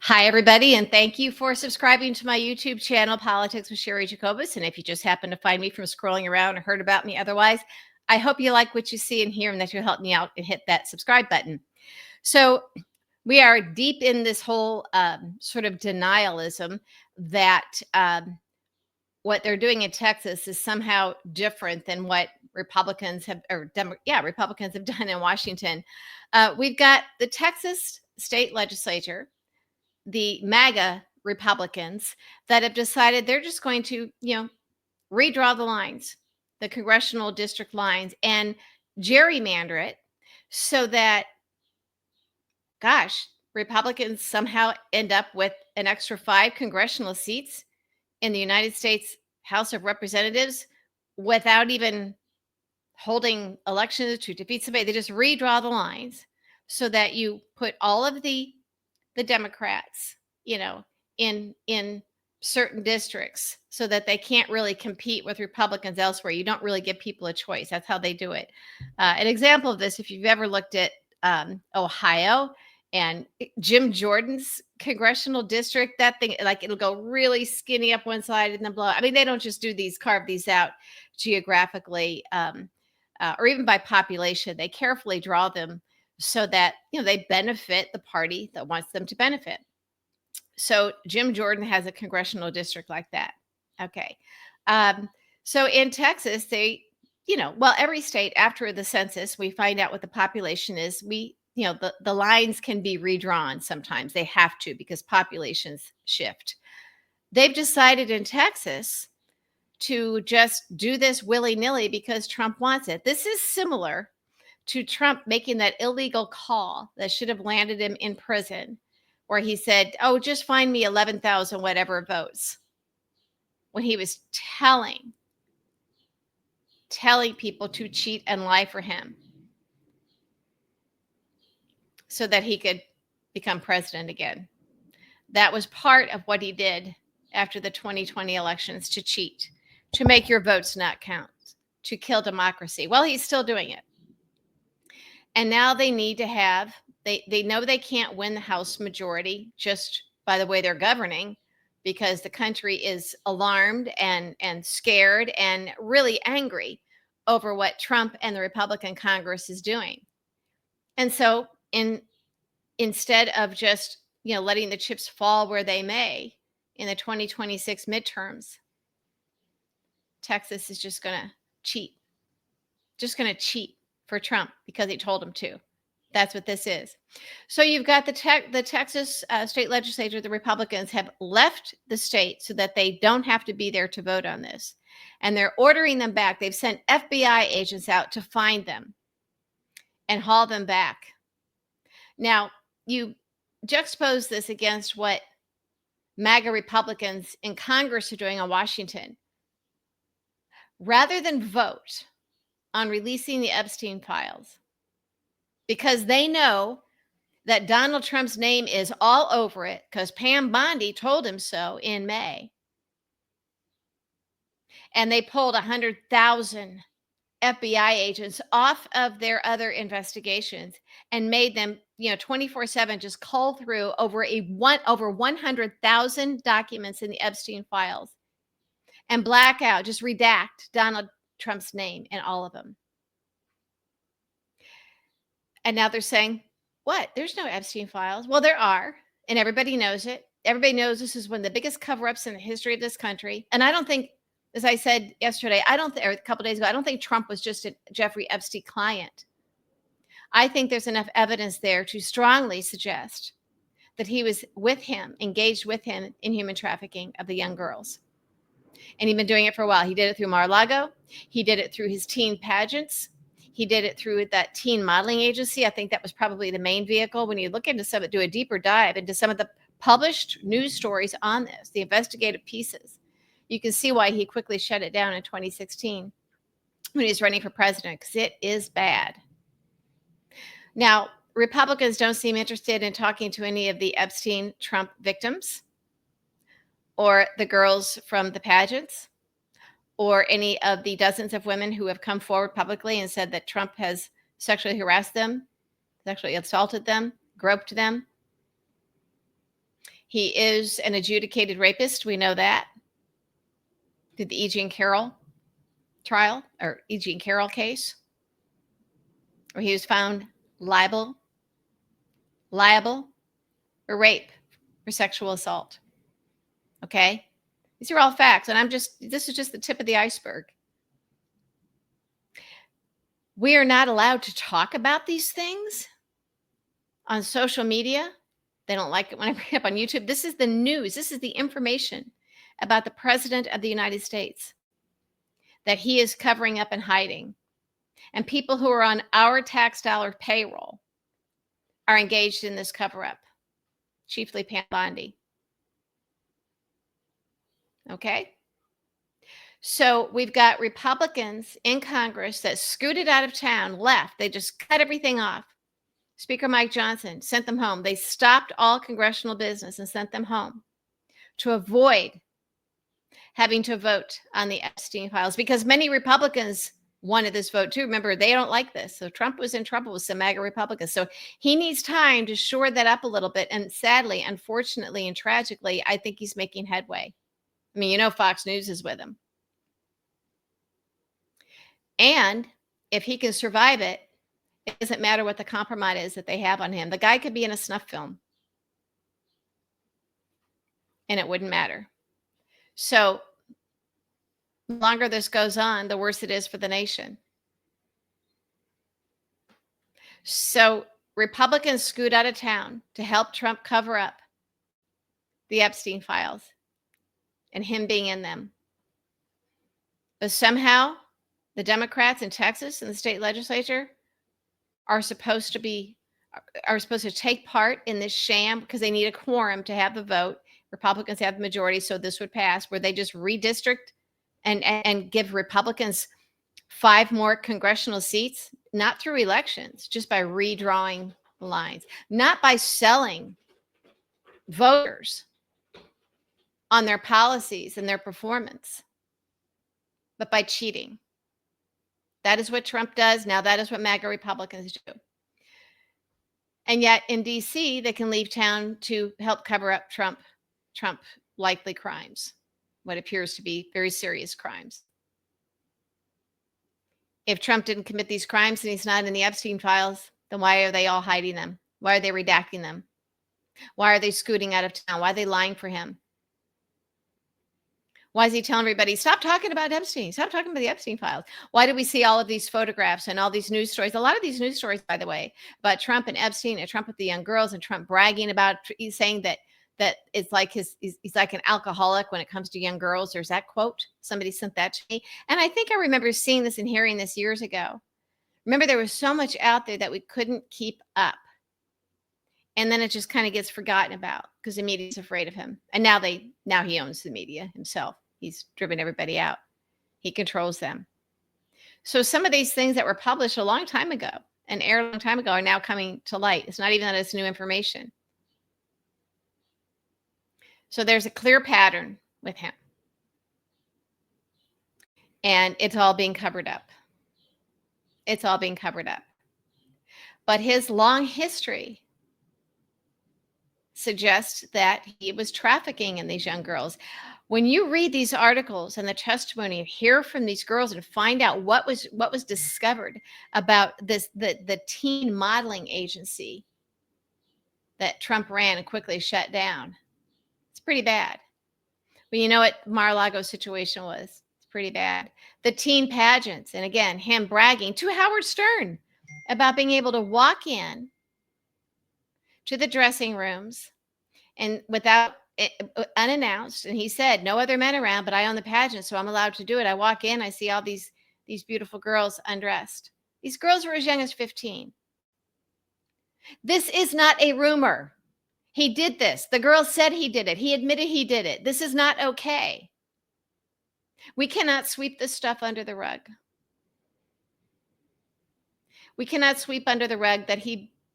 Hi, everybody, and thank you for subscribing to my YouTube channel, Politics with Sherry Jacobus. And if you just happen to find me from scrolling around or heard about me otherwise, I hope you like what you see and hear and that you'll help me out and hit that subscribe button. So we are deep in this whole sort of denialism that what they're doing in Texas is somehow different than what Republicans have, Republicans have done in Washington. We've got the Texas state legislature, the MAGA Republicans, that have decided they're just going to, redraw the lines, the congressional district lines, and gerrymander it so that, gosh, Republicans somehow end up with an extra 5 congressional seats in the United States House of Representatives without even holding elections to defeat somebody. They just redraw the lines so that you put all of the Democrats, in certain districts so that they can't really compete with Republicans elsewhere. You don't really give people a choice. That's how they do it. An example of this, if you've ever looked at Ohio and Jim Jordan's congressional district, that thing, like, it'll go really skinny up one side and then blow. I mean, they don't just carve these out geographically or even by population. They carefully draw them so that, they benefit the party that wants them to benefit. So Jim Jordan has a congressional district like that. Okay. So in Texas, every state after the census, we find out what the population is. The lines can be redrawn sometimes. They have to because populations shift. They've decided in Texas to just do this willy-nilly because Trump wants it. This is similar to Trump making that illegal call that should have landed him in prison, where he said, "Oh, just find me 11,000 whatever votes," when he was telling people to cheat and lie for him so that he could become president again. That was part of what he did after the 2020 elections, to cheat, to make your votes not count, to kill democracy. Well, he's still doing it. And now they need to have, they know they can't win the House majority just by the way they're governing, because the country is alarmed and scared and really angry over what Trump and the Republican Congress is doing. And so instead of just, letting the chips fall where they may in the 2026 midterms, Texas is just going to cheat for Trump because he told him to. That's what this is. So you've got the Texas state legislature. The Republicans have left the state so that they don't have to be there to vote on this. And they're ordering them back. They've sent FBI agents out to find them and haul them back. Now, you juxtapose this against what MAGA Republicans in Congress are doing in Washington. Rather than vote on releasing the Epstein files, because they know that Donald Trump's name is all over it, because Pam Bondi told him so in May. And they pulled 100,000 FBI agents off of their other investigations and made them, 24/7 just cull through over 100,000 documents in the Epstein files and black out, just redact Donald Trump's name in all of them. And now they're saying, what? There's no Epstein files. Well, there are, and everybody knows it. Everybody knows this is one of the biggest cover-ups in the history of this country. And I don't think, as I said yesterday, or a couple days ago, I don't think Trump was just a Jeffrey Epstein client. I think there's enough evidence there to strongly suggest that he was engaged with him in human trafficking of the young girls. And he'd been doing it for a while. He did it through Mar-a-Lago. He did it through his teen pageants. He did it through that teen modeling agency. I think that was probably the main vehicle. When you look into do a deeper dive into some of the published news stories on this, the investigative pieces, you can see why he quickly shut it down in 2016 when he was running for president, because it is bad. Now, Republicans don't seem interested in talking to any of the Epstein Trump victims or the girls from the pageants or any of the dozens of women who have come forward publicly and said that Trump has sexually harassed them, sexually assaulted them, groped them. He is an adjudicated rapist. We know that. Through the E. Jean Carroll trial, or E. Jean Carroll case, where he was found liable for rape, for sexual assault. Okay? These are all facts, and this is just the tip of the iceberg. We are not allowed to talk about these things on social media. They don't like it when I bring it up on YouTube. This is the news. This is the information about the President of the United States that he is covering up and hiding. And people who are on our tax dollar payroll are engaged in this cover-up, chiefly Pam Bondi. Okay? So we've got Republicans in Congress that scooted out of town, left. They just cut everything off. Speaker Mike Johnson sent them home. They stopped all congressional business and sent them home to avoid having to vote on the Epstein files, because many Republicans wanted this vote too. Remember, they don't like this. So Trump was in trouble with some MAGA Republicans. So he needs time to shore that up a little bit. And sadly, unfortunately, and tragically, I think he's making headway. I mean, Fox News is with him. And if he can survive it, it doesn't matter what the compromise is that they have on him. The guy could be in a snuff film, and it wouldn't matter. So the longer this goes on, the worse it is for the nation. So Republicans scoot out of town to help Trump cover up the Epstein files and him being in them. But somehow the Democrats in Texas and the state legislature are supposed to take part in this sham, because they need a quorum to have the vote. Republicans have the majority, so this would pass, where they just redistrict and give Republicans 5 more congressional seats, not through elections, just by redrawing the lines, not by selling voters on their policies and their performance, but by cheating. That is what Trump does. Now that is what MAGA Republicans do. And yet in D.C., they can leave town to help cover up Trump likely crimes, what appears to be very serious crimes. If Trump didn't commit these crimes and he's not in the Epstein files, then why are they all hiding them? Why are they redacting them? Why are they scooting out of town? Why are they lying for him? Why is he telling everybody, stop talking about Epstein, stop talking about the Epstein files? Why do we see all of these photographs and all these news stories? A lot of these news stories, by the way, about Trump and Epstein and Trump with the young girls and Trump bragging about, he's saying that it's like he's like an alcoholic when it comes to young girls. There's that quote. Somebody sent that to me. And I think I remember seeing this and hearing this years ago. Remember, there was so much out there that we couldn't keep up. And then it just kind of gets forgotten about because the media's afraid of him. And now he owns the media himself. He's driven everybody out. He controls them. So some of these things that were published a long time ago and aired a long time ago are now coming to light. It's not even that it's new information. So there's a clear pattern with him. And it's all being covered up. It's all being covered up. But his long history suggests that he was trafficking in these young girls. When you read these articles and the testimony and hear from these girls and find out what was discovered about this, the teen modeling agency that Trump ran and quickly shut down, it's pretty bad. But you know what Mar-a-Lago's situation was? It's pretty bad. The teen pageants, and again, him bragging to Howard Stern about being able to walk in to the dressing rooms and without unannounced, and he said no other men around, but I own the pageant, so I'm allowed to do it. I walk in, I see all these beautiful girls undressed. These girls were as young as 15. This is not a rumor. He did this. The girl said he did it. He admitted he did it. This is not okay. We cannot sweep this stuff under the rug. We cannot sweep under the rug that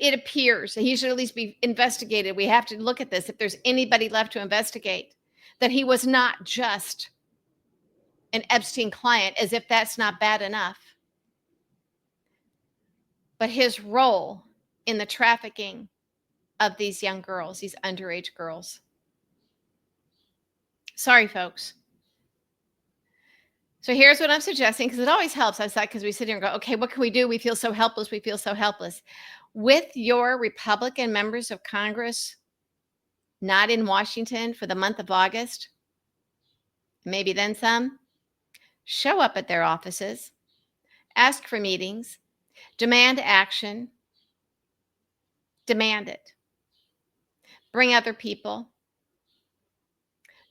it appears he should at least be investigated. We have to look at this. If there's anybody left to investigate, that he was not just an Epstein client, as if that's not bad enough. But his role in the trafficking of these young girls, these underage girls. Sorry, folks. So here's what I'm suggesting, because it always helps. I was like, because we sit here and go, okay, what can we do? We feel so helpless. We feel so helpless. With your Republican members of Congress not in Washington for the month of August, maybe then some, show up at their offices, ask for meetings, demand action, demand it. Bring other people,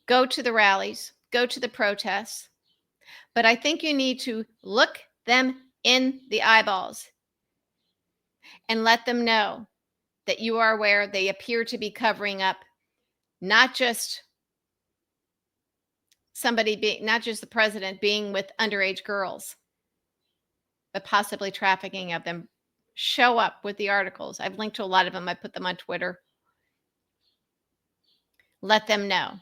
go to the rallies, go to the protests. But I think you need to look them in the eyeballs and let them know that you are aware they appear to be covering up not just not just the president being with underage girls, but possibly trafficking of them. Show up with the articles. I've linked to a lot of them. I put them on Twitter. Let them know.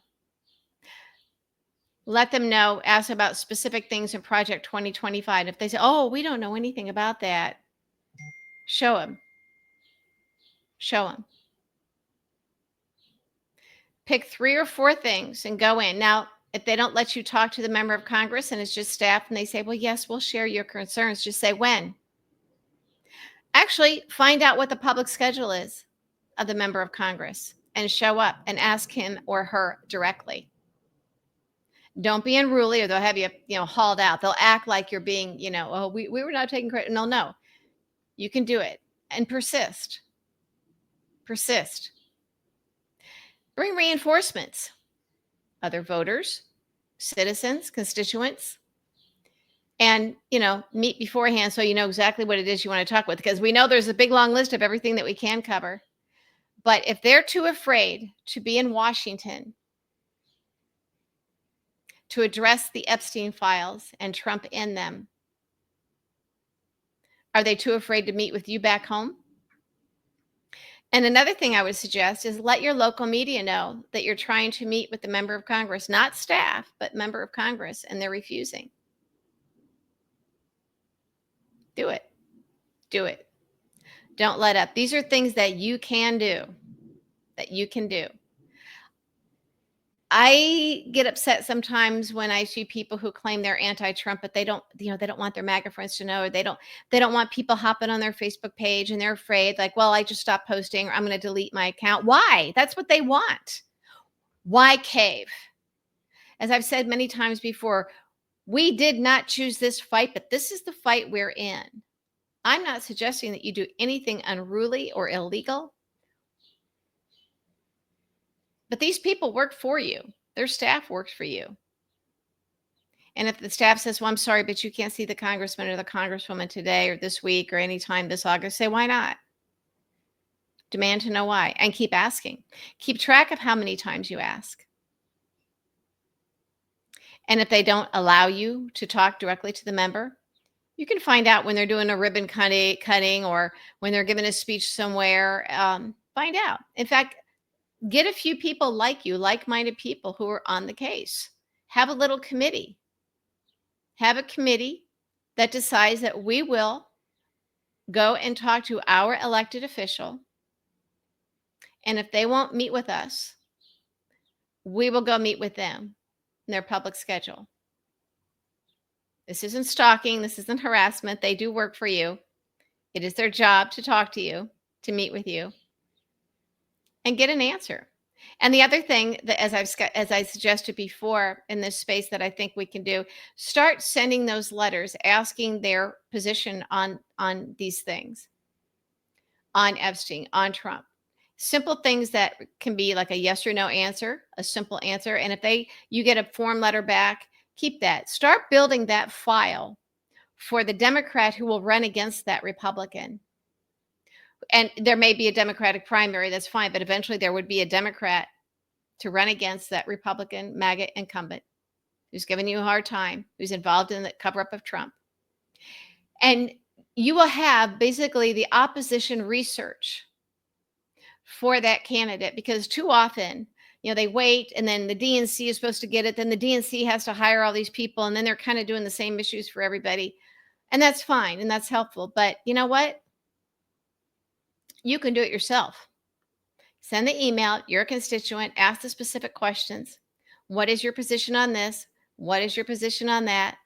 Let them know, ask about specific things in Project 2025. If they say, oh, we don't know anything about that, show them. Show them. Pick 3 or 4 things and go in. Now, if they don't let you talk to the member of Congress and it's just staff and they say, well, yes, we'll share your concerns, just say when. Actually, find out what the public schedule is of the member of Congress and show up and ask him or her directly. Don't be unruly or they'll have you, hauled out. They'll act like you're being, oh, we were not taking credit. No. You can do it and persist. Persist. Bring reinforcements. Other voters, citizens, constituents, and, meet beforehand so you know exactly what it is you want to talk with, because we know there's a big long list of everything that we can cover. But if they're too afraid to be in Washington to address the Epstein files and Trump in them, are they too afraid to meet with you back home? And another thing I would suggest is let your local media know that you're trying to meet with the member of Congress, not staff, but member of Congress, and they're refusing. Do it. Do it. Don't let up. These are things that you can do, I get upset sometimes when I see people who claim they're anti-Trump, but they don't want their MAGA friends to know, or they don't want people hopping on their Facebook page and they're afraid, like, well, I just stopped posting or I'm going to delete my account. Why? That's what they want. Why cave? As I've said many times before, we did not choose this fight, but this is the fight we're in. I'm not suggesting that you do anything unruly or illegal, but these people work for you. Their staff works for you. And if the staff says, well, I'm sorry, but you can't see the congressman or the congresswoman today or this week or anytime this August, say, why not? Demand to know why and keep asking. Keep track of how many times you ask. And if they don't allow you to talk directly to the member, you can find out when they're doing a ribbon cutting or when they're giving a speech somewhere. Find out. In fact, get a few people like you, like-minded people who are on the case. Have a little committee. Have a committee that decides that we will go and talk to our elected official. And if they won't meet with us, we will go meet with them in their public schedule. This isn't stalking. This isn't harassment. They do work for you. It is their job to talk to you, to meet with you, and get an answer. And the other thing that, as I suggested before in this space, that I think we can do, start sending those letters asking their position on these things, on Epstein, on Trump. Simple things that can be like a yes or no answer, a simple answer. And if you get a form letter back, keep that. Start building that file for the Democrat who will run against that Republican. And there may be a Democratic primary, that's fine, but eventually there would be a Democrat to run against that Republican MAGA incumbent who's giving you a hard time, who's involved in the cover-up of Trump. And you will have basically the opposition research for that candidate, because too often, they wait and then the DNC is supposed to get it. Then the DNC has to hire all these people, and then they're kind of doing the same issues for everybody. And that's fine and that's helpful. But you know what? You can do it yourself. Send the email, you're a constituent, ask the specific questions. What is your position on this? What is your position on that?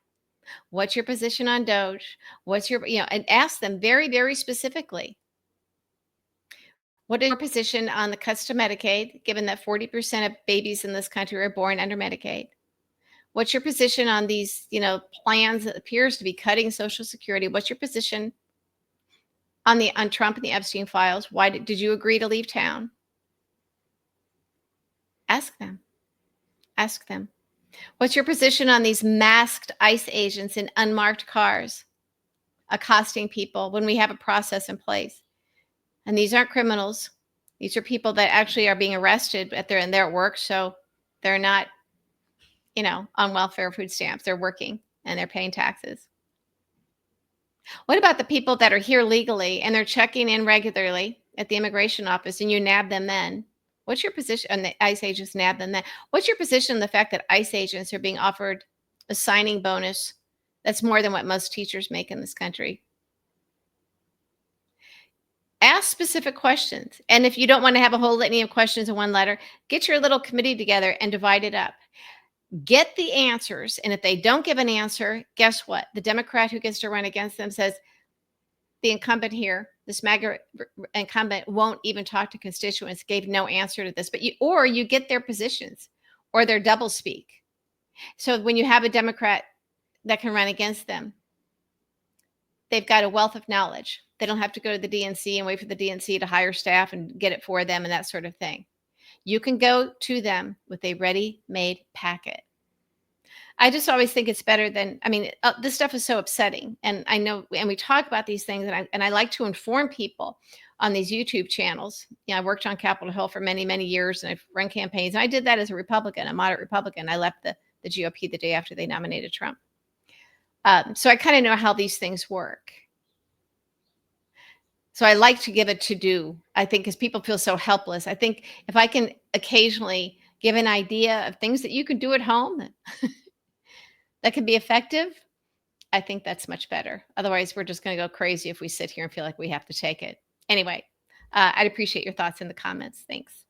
What's your position on Doge? What's your, and ask them very, very specifically. What is your position on the cuts to Medicaid, given that 40% of babies in this country are born under Medicaid? What's your position on these, plans that appears to be cutting Social Security? What's your position on Trump and the Epstein files? Why did you agree to leave town? Ask them. Ask them. What's your position on these masked ICE agents in unmarked cars accosting people when we have a process in place? And these aren't criminals. These are people that actually are being arrested in their work, so they're not, on welfare food stamps. They're working and they're paying taxes. What about the people that are here legally and they're checking in regularly at the immigration office and you nab them then? What's your position? And the ICE agents nab them then. What's your position on the fact that ICE agents are being offered a signing bonus that's more than what most teachers make in this country? Ask specific questions. And if you don't want to have a whole litany of questions in one letter, get your little committee together and divide it up. Get the answers. And if they don't give an answer, guess what? The Democrat who gets to run against them says, the incumbent here, this MAGA incumbent, won't even talk to constituents, gave no answer to this. But you get their positions or their doublespeak. So when you have a Democrat that can run against them, they've got a wealth of knowledge. They don't have to go to the DNC and wait for the DNC to hire staff and get it for them and that sort of thing. You can go to them with a ready-made packet. I just always think it's better than, this stuff is so upsetting. And I know, and we talk about these things, and I like to inform people on these YouTube channels. I worked on Capitol Hill for many, many years, and I've run campaigns. And I did that as a Republican, a moderate Republican. I left the GOP the day after they nominated Trump. So I kind of know how these things work. So I like to give a to-do, I think, because people feel so helpless. I think if I can occasionally give an idea of things that you can do at home that can be effective, I think that's much better. Otherwise, we're just going to go crazy if we sit here and feel like we have to take it. Anyway, I'd appreciate your thoughts in the comments. Thanks.